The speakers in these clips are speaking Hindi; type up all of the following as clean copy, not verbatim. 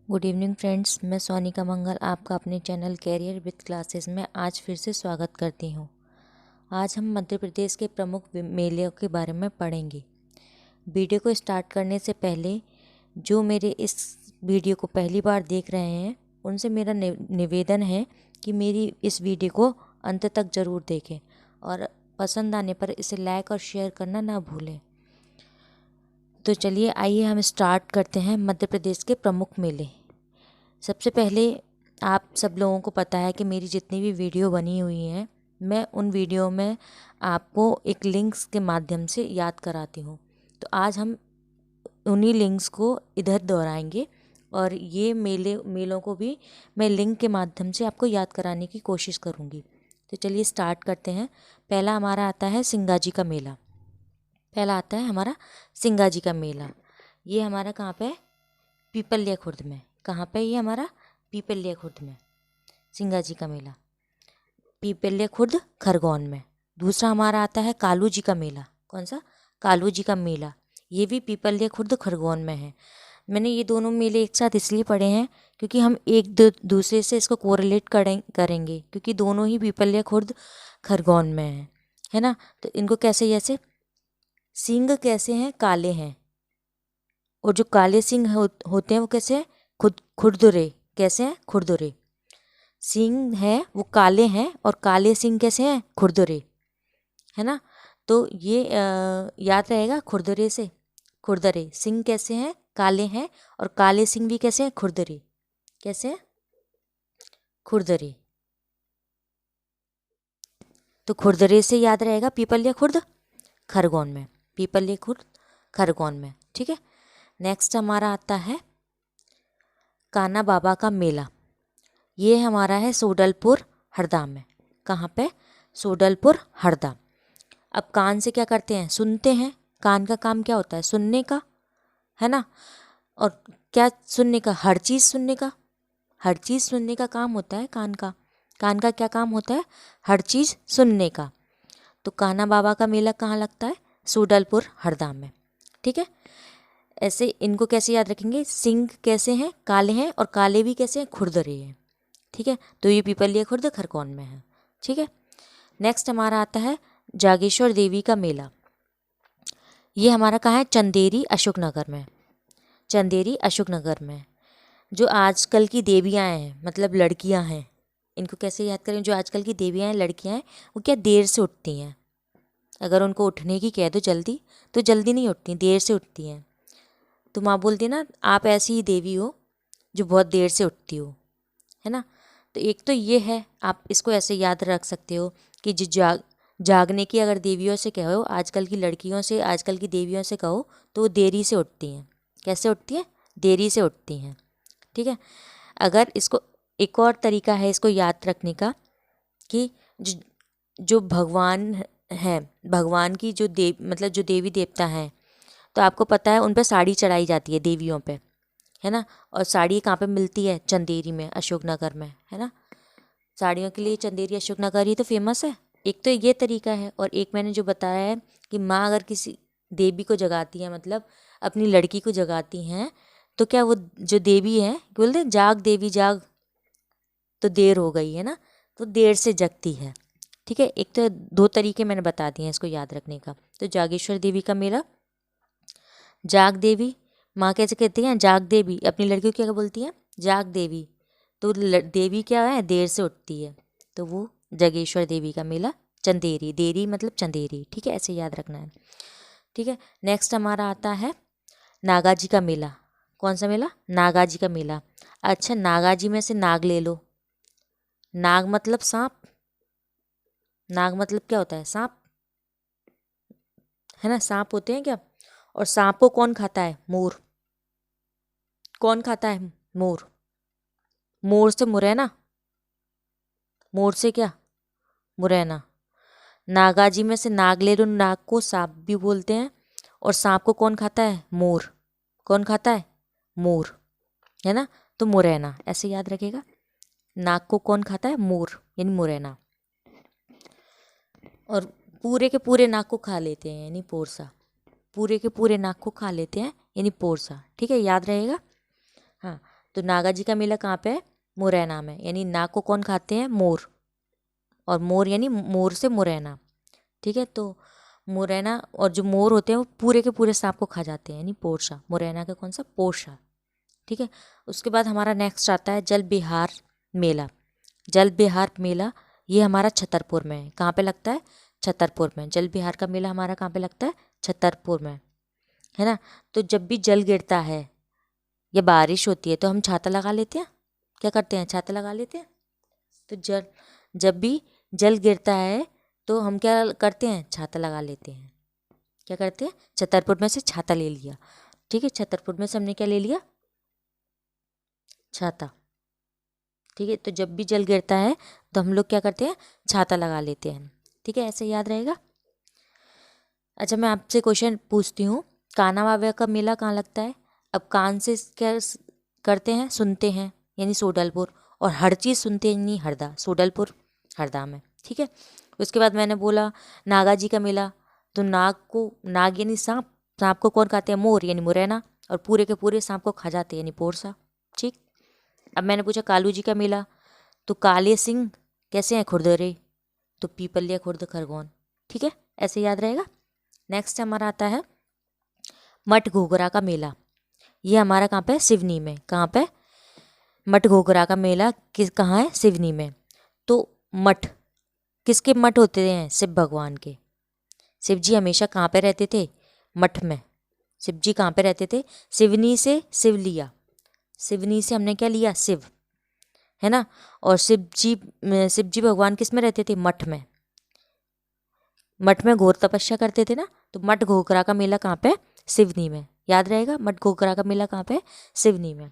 गुड इवनिंग फ्रेंड्स, मैं सोनिका मंगल आपका अपने चैनल कैरियर विद क्लासेस में आज फिर से स्वागत करती हूँ। आज हम मध्य प्रदेश के प्रमुख मेलों के बारे में पढ़ेंगे। वीडियो को स्टार्ट करने से पहले जो मेरे इस वीडियो को पहली बार देख रहे हैं उनसे मेरा निवेदन है कि मेरी इस वीडियो को अंत तक ज़रूर देखें और पसंद आने पर इसे लाइक और शेयर करना ना भूलें। तो चलिए आइए हम स्टार्ट करते हैं मध्य प्रदेश के प्रमुख मेले। सबसे पहले आप सब लोगों को पता है कि मेरी जितनी भी वीडियो बनी हुई हैं मैं उन वीडियो में आपको एक लिंक्स के माध्यम से याद कराती हूँ। तो आज हम उन्हीं लिंक्स को इधर दोहराएंगे और ये मेलों को भी मैं लिंक के माध्यम से आपको याद कराने की कोशिश करूँगी। तो चलिए स्टार्ट करते हैं। पहला हमारा आता है सिंगाजी का मेला। पहला आता है हमारा सिंगाजी का मेला। ये हमारा कहाँ पे है? पीपल्या खुर्द में। कहाँ पे ये हमारा? पीपल्या खुर्द में सिंगाजी का मेला, पीपल्या खुर्द खरगोन में। दूसरा हमारा आता है कालू जी का मेला। कौन सा? कालू जी का मेला। ये भी पीपल्या खुर्द खरगोन में है। मैंने ये दोनों मेले एक साथ इसलिए पढ़े हैं क्योंकि हम एक दूसरे से इसको कोरिलेट करेंगे क्योंकि दोनों ही पीपल्या खुर्द खरगोन में है ना। तो इनको कैसे, जैसे सींग कैसे हैं? काले हैं। और जो काले सींग होते हैं वो कैसे हैं? खुरदुरे। कैसे हैं? खुरदुरे। सींग हैं वो काले हैं और काले सींग कैसे हैं? खुरदुरे, है ना। तो ये याद रहेगा खुरदुरे से। खुरदरे सींग कैसे हैं? काले हैं और काले सींग भी कैसे हैं? खुरदुरे। कैसे हैं? खुरदरे। तो खुरदरे से याद रहेगा पीपल्या खुर्द खरगोन में। पीपल्या खुर्द खरगोन में, ठीक है। नेक्स्ट हमारा आता है कान्हा बाबा का मेला। ये हमारा है सोडलपुर हरदा में। कहाँ पे? सोडलपुर हरदा। अब कान से क्या करते हैं? सुनते हैं। कान का काम क्या होता है? सुनने का, है ना। और क्या सुनने का? हर चीज़ सुनने का। हर चीज़ सुनने का काम होता है कान का। कान का क्या काम होता है? हर चीज़ सुनने का। तो कान्हा बाबा का मेला कहाँ लगता है? सोडलपुर हरदा में, ठीक है। ऐसे इनको कैसे याद रखेंगे? सिंग कैसे हैं? काले हैं और काले भी कैसे हैं? खुरदरे हैं, ठीक है। तो ये पीपल्या खुर्द खरगोन में है, ठीक है। नेक्स्ट हमारा आता है जागेश्वर देवी का मेला। ये हमारा कहाँ है? चंदेरी अशोकनगर में। चंदेरी अशोकनगर में। जो आजकल की देवियाँ हैं, मतलब लड़कियाँ हैं, इनको कैसे याद करें? जो आजकल की देवियाँ हैं, लड़कियाँ हैं, वो क्या देर से उठती हैं। अगर उनको उठने की कह दो जल्दी तो जल्दी नहीं उठती, देर से उठती हैं। तो माँ बोलती ना, आप ऐसी ही देवी हो जो बहुत देर से उठती हो, है ना। तो एक तो ये है, आप इसको ऐसे याद रख सकते हो कि जो जागने की अगर देवियों से कहो, आजकल की लड़कियों से, आजकल की देवियों से कहो तो वो देरी से उठती हैं। कैसे उठती हैं? देरी से उठती हैं, ठीक है। अगर इसको एक और तरीका है इसको याद रखने का कि जो भगवान हैं, भगवान की जो मतलब जो देवी देवता हैं, तो आपको पता है उन पर साड़ी चढ़ाई जाती है देवियों पे, है ना। और साड़ी कहाँ पे मिलती है? चंदेरी में, अशोकनगर में, है ना। साड़ियों के लिए चंदेरी अशोकनगर ही तो फेमस है। एक तो ये तरीका है और एक मैंने जो बताया है कि माँ अगर किसी देवी को जगाती है, मतलब अपनी लड़की को जगाती हैं, तो क्या वो जो देवी है बोलते हैं जाग देवी जाग, तो देर हो गई है ना, तो देर से जगती है, ठीक है। एक तो दो तरीके मैंने बता दिए हैं इसको याद रखने का। तो जागेश्वर देवी का मेला, जाग देवी, माँ कैसे कहती हैं? जाग देवी। अपनी लड़कियों को क्या बोलती हैं? जाग देवी। तो देवी क्या है? देर से उठती है, तो वो जागेश्वर देवी का मेला चंदेरी। देरी मतलब चंदेरी, ठीक है, ऐसे याद रखना है, ठीक है। नेक्स्ट हमारा आता है नागाजी का मेला। कौन सा मेला? नागाजी का मेला। अच्छा, नागाजी में से नाग ले लो। नाग मतलब सांप। नाग मतलब क्या होता है? सांप, है ना। सांप होते हैं क्या? और सांप को कौन खाता है? मोर। कौन खाता है? मोर। मोर से मुरैना। मोर से क्या? मुरैना। नागाजी में से नाग ले लो। नाग को सांप भी बोलते हैं और सांप को कौन खाता है? मोर। कौन खाता है? मोर, है ना। तो मुरैना ऐसे याद रखेगा। नाग को कौन खाता है? मोर, यानी मुरैना। और पूरे के पूरे नाग को खा लेते हैं, यानी पोरसा। पूरे के पूरे नाग को खा लेते हैं, यानी पोरसा, ठीक है, याद रहेगा। हाँ, तो नागा जी का मेला कहाँ पे है? मुरैना में। यानी नाग को कौन खाते हैं? मोर। और मोर यानी मोर से मुरैना। ठीक है, तो मुरैना और जो मोर होते हैं वो पूरे के पूरे सांप को खा जाते हैं, यानी पोरसा। मुरैना का कौन सा? पोरसा। ठीक है, उसके बाद हमारा नेक्स्ट आता है जल विहार मेला। जल विहार मेला ये हमारा छतरपुर में है। कहाँ पे लगता है? छतरपुर में। जल विहार का मेला हमारा कहाँ पे लगता है? छतरपुर में, है ना। तो जब भी जल गिरता है या बारिश होती है तो हम छाता लगा लेते हैं। क्या करते हैं? छाता लगा लेते हैं। तो जब भी जल गिरता है तो हम क्या करते हैं? छाता लगा लेते हैं। क्या करते हैं? छतरपुर में से छाता ले लिया। ठीक है, छतरपुर में से हमने क्या ले लिया? छाता। ठीक है, तो जब भी जल गिरता है तो हम लोग क्या करते हैं? छाता लगा लेते हैं। ठीक है, ऐसे याद रहेगा। अच्छा, मैं आपसे क्वेश्चन पूछती हूँ, कान्हा बाबा का मेला कहाँ लगता है? अब कान से क्या करते हैं? सुनते हैं, यानी सोडलपुर। और हर चीज़ सुनते हैं यानी हरदा। सोडलपुर हरदा में। ठीक है, उसके बाद मैंने बोला नागा जी का मेला, तो नाग यानी सांप। सांप को कौन खाते हैं? मोर यानी मुरैना। और पूरे के पूरे सांप को खा जाते हैं यानी पोरसा। ठीक। अब मैंने पूछा कालू जी का मेला, तो काले सिंह कैसे हैं? खुरदरे। तो पीपलिया खुर्द खरगोन। ठीक है, ऐसे याद रहेगा। नेक्स्ट हमारा आता है मठ घोघरा का मेला। ये हमारा कहाँ पे? सिवनी में। कहाँ पे? मठ घोघरा का मेला कहाँ है? सिवनी में। तो मठ किसके मठ होते हैं? शिव भगवान के। शिव जी हमेशा कहाँ पे रहते थे? मठ में। शिव जी कहाँ पे रहते थे? सिवनी से शिव लिया। सिवनी से हमने क्या लिया? शिव, है ना। और शिव जी भगवान किस में रहते थे? मठ में। मठ में घोर तपस्या करते थे ना। तो मठ घोघरा का मेला कहाँ पे? सिवनी में। याद रहेगा, मठ घोघरा का मेला कहाँ पे? सिवनी में।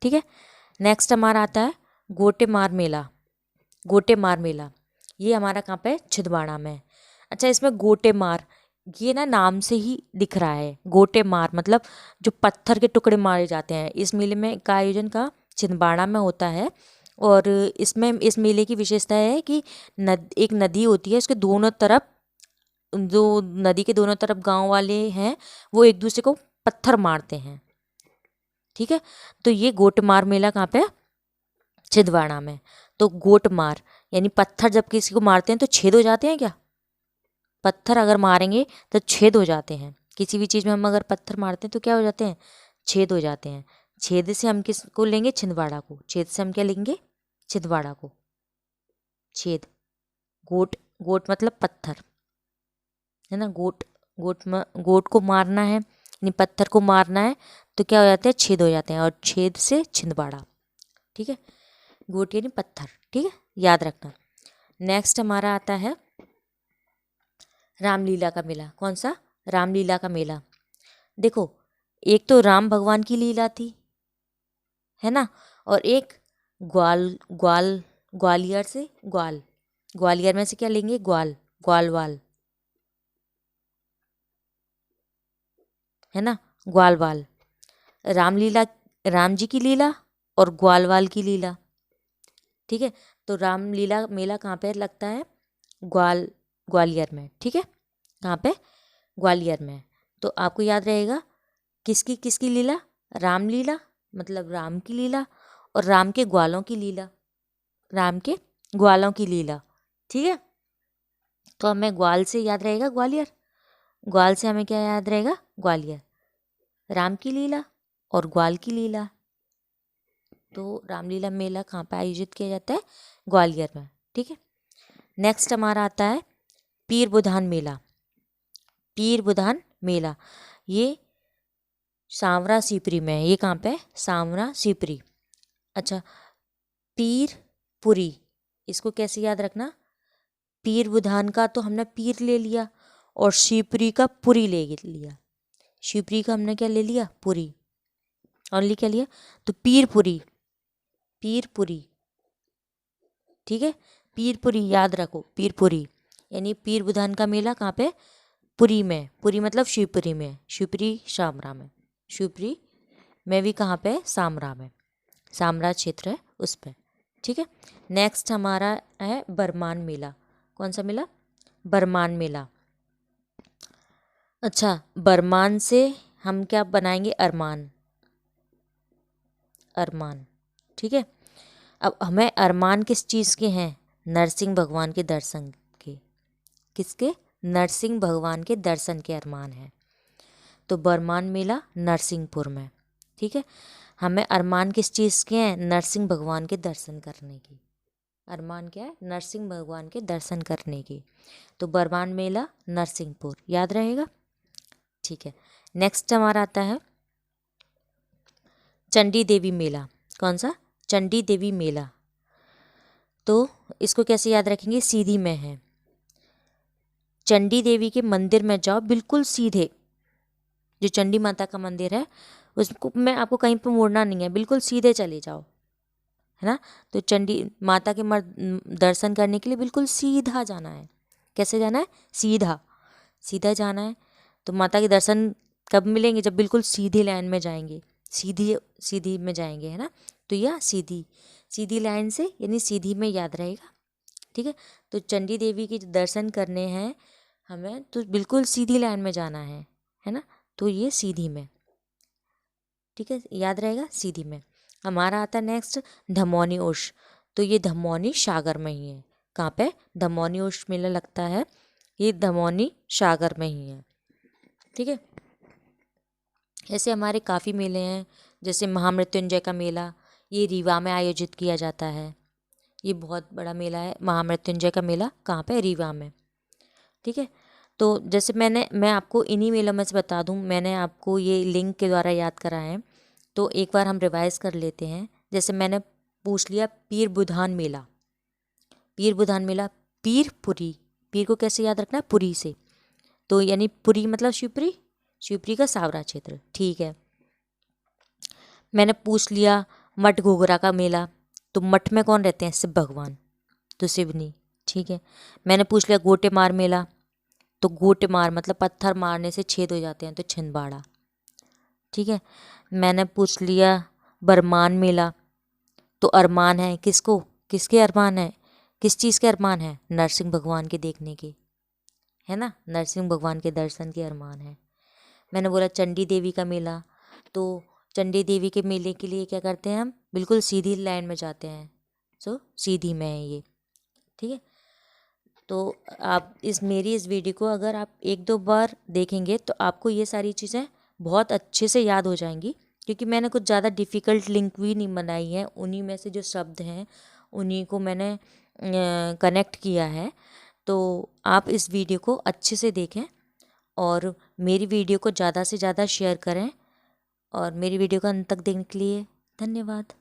ठीक है, नेक्स्ट हमारा आता है गोटे मार मेला। गोटे मार मेला ये हमारा कहाँ पे? छिंदवाड़ा में। अच्छा, इसमें गोटे मार ये ना नाम से ही दिख रहा है। गोटे मार मतलब जो पत्थर के टुकड़े मारे जाते हैं। इस मेले में का आयोजन का छिंदवाड़ा में होता है। और इसमें इस मेले की विशेषता है कि एक नदी होती है, उसके दोनों तरफ, जो नदी के दोनों तरफ गांव वाले हैं वो एक दूसरे को पत्थर मारते हैं। ठीक है, तो ये गोटमार मेला कहाँ पे? छिंदवाड़ा में। तो गोटमार यानी पत्थर जब किसी को मारते हैं तो छेद हो जाते हैं क्या? पत्थर अगर मारेंगे तो छेद हो जाते हैं। किसी भी चीज़ में हम अगर पत्थर मारते हैं तो क्या हो जाते हैं? छेद हो जाते हैं। छेद से हम किसको लेंगे? छिंदवाड़ा को। छेद से हम क्या लेंगे? छिंदवाड़ा को। छेद। गोट, गोट मतलब पत्थर, है ना। गोट को मारना है यानी पत्थर को मारना है तो क्या हो जाते हैं? छेद हो जाते हैं। और छेद से छिंदवाड़ा। ठीक है, गोट यानी पत्थर। ठीक है, याद रखना। नेक्स्ट हमारा आता है रामलीला का मेला। कौन सा? रामलीला का मेला। देखो, एक तो राम भगवान की लीला थी, है ना। और एक ग्वालियर से ग्वालियर में से क्या लेंगे? ग्वालवाल, है ना। ग्वालवाल। रामलीला, राम जी की लीला और ग्वालवाल की लीला। ठीक है, तो रामलीला मेला कहाँ पे लगता है? ग्वालियर में। ठीक है, कहाँ पे? ग्वालियर में। तो आपको याद रहेगा किसकी किसकी लीला? रामलीला मतलब राम की लीला, और राम के ग्वालों की लीला। राम के ग्वालों की लीला। ठीक है, तो हमें ग्वाल से याद रहेगा ग्वालियर। ग्वाल से हमें क्या याद रहेगा? ग्वालियर। राम की लीला और ग्वाल की लीला। तो रामलीला मेला कहाँ पे आयोजित किया जाता है? ग्वालियर में। ठीक है, नेक्स्ट हमारा आता है पीर बुधान मेला। पीर बुधान मेला ये सांवरा सीपरी में है। ये कहाँ पे है? सांवरा सीपरी। अच्छा, पीरपुरी इसको कैसे याद रखना? पीर बुधान का तो हमने पीर ले लिया और शिवपुरी का पुरी ले लिया। शिवपुरी का हमने क्या ले लिया? पुरी। ओनली क्या लिया? तो पीरपुरी, पीरपुरी। ठीक है, पीरपुरी याद रखो। पीरपुरी यानी पीर बुधान का मेला कहाँ पे? पुरी में। पुरी मतलब शिवपुरी में। शिवपुरी शामरा में। शिवपुरी में भी कहाँ पे? सामरा में। सामरा क्षेत्र है उस पर। ठीक है, नेक्स्ट हमारा है बरमान मेला। कौन सा मेला? बरमान मेला। अच्छा, बरमान से हम क्या बनाएंगे? अरमान। अरमान। ठीक है, अब हमें अरमान किस चीज़ के हैं? नरसिंह भगवान के दर्शन के। किसके? नरसिंह भगवान के दर्शन के अरमान है। तो बरमान मेला नरसिंहपुर में। ठीक है, हमें अरमान किस चीज़ के हैं? नरसिंह भगवान के दर्शन करने की। अरमान क्या है? नरसिंह भगवान के दर्शन करने की। तो बरमान मेला नरसिंहपुर, याद रहेगा। ठीक है, नेक्स्ट हमारा आता है चंडी देवी मेला। कौन सा? चंडी देवी मेला। तो इसको कैसे याद रखेंगे? सीधी में है। चंडी देवी के मंदिर में जाओ, बिल्कुल सीधे, जो चंडी माता का मंदिर है उसको मैं आपको कहीं पर मुड़ना नहीं है, बिल्कुल सीधे चले जाओ, है ना। तो चंडी माता के दर्शन करने के लिए बिल्कुल सीधा जाना है। कैसे जाना है? सीधा, सीधा जाना है। तो माता के दर्शन कब मिलेंगे? जब बिल्कुल सीधी लाइन में जाएंगे, सीधी सीधी में जाएंगे, है ना। तो यह सीधी सीधी लाइन से, यानी सीधी में याद रहेगा। ठीक है, तो चंडी देवी के दर्शन करने हैं हमें, तो बिल्कुल सीधी लाइन में जाना है ना। तो ये सीधी में, ठीक है, याद रहेगा, सीधी में। हमारा आता है नेक्स्ट धमौनी उर्स। तो ये धमौनी सागर में ही है। कहाँ पे? धमौनी उर्स मेला लगता है, ये धमौनी सागर में ही है। ठीक है, ऐसे हमारे काफ़ी मेले हैं, जैसे महामृत्युंजय का मेला, ये रीवा में आयोजित किया जाता है। ये बहुत बड़ा मेला है महामृत्युंजय का मेला। कहाँ पे? रीवा में। ठीक है, तो जैसे मैं आपको इन्हीं मेलों में से बता दूं, मैंने आपको ये लिंक के द्वारा याद करा है, तो एक बार हम रिवाइज कर लेते हैं। जैसे मैंने पूछ लिया पीर बुधान मेला। पीर बुधान मेला, पीरपुरी, पीर को कैसे याद रखना है? पुरी से। तो यानी पुरी मतलब शिवपुरी, शिवपुरी का सावरा क्षेत्र। ठीक है, मैंने पूछ लिया मठ घोघरा का मेला। तो मठ में कौन रहते हैं? शिव भगवान, तो शिवनी। ठीक है, मैंने पूछ लिया गोटे मार मेला। तो गोटे मार मतलब पत्थर मारने से छेद हो जाते हैं, तो छिंदवाड़ा। ठीक है, मैंने पूछ लिया बरमान मेला। तो अरमान है किसको? किसके अरमान है? किस चीज़ के अरमान है? नरसिंह भगवान के देखने के, है ना, नरसिंह भगवान के दर्शन के अरमान है। मैंने बोला चंडी देवी का मेला। तो चंडी देवी के मेले के लिए क्या करते हैं हम? बिल्कुल सीधी लाइन में जाते हैं, सो सीधी में है ये। ठीक है, तो आप मेरी इस वीडियो को अगर आप एक दो बार देखेंगे तो आपको ये सारी चीज़ें बहुत अच्छे से याद हो जाएंगी, क्योंकि मैंने कुछ ज़्यादा डिफ़िकल्ट लिंक भी नहीं बनाई है। उन्हीं में से जो शब्द हैं उन्हीं को मैंने कनेक्ट किया है। तो आप इस वीडियो को अच्छे से देखें और मेरी वीडियो को ज़्यादा से ज़्यादा शेयर करें, और मेरी वीडियो को अंत तक देखने के लिए धन्यवाद।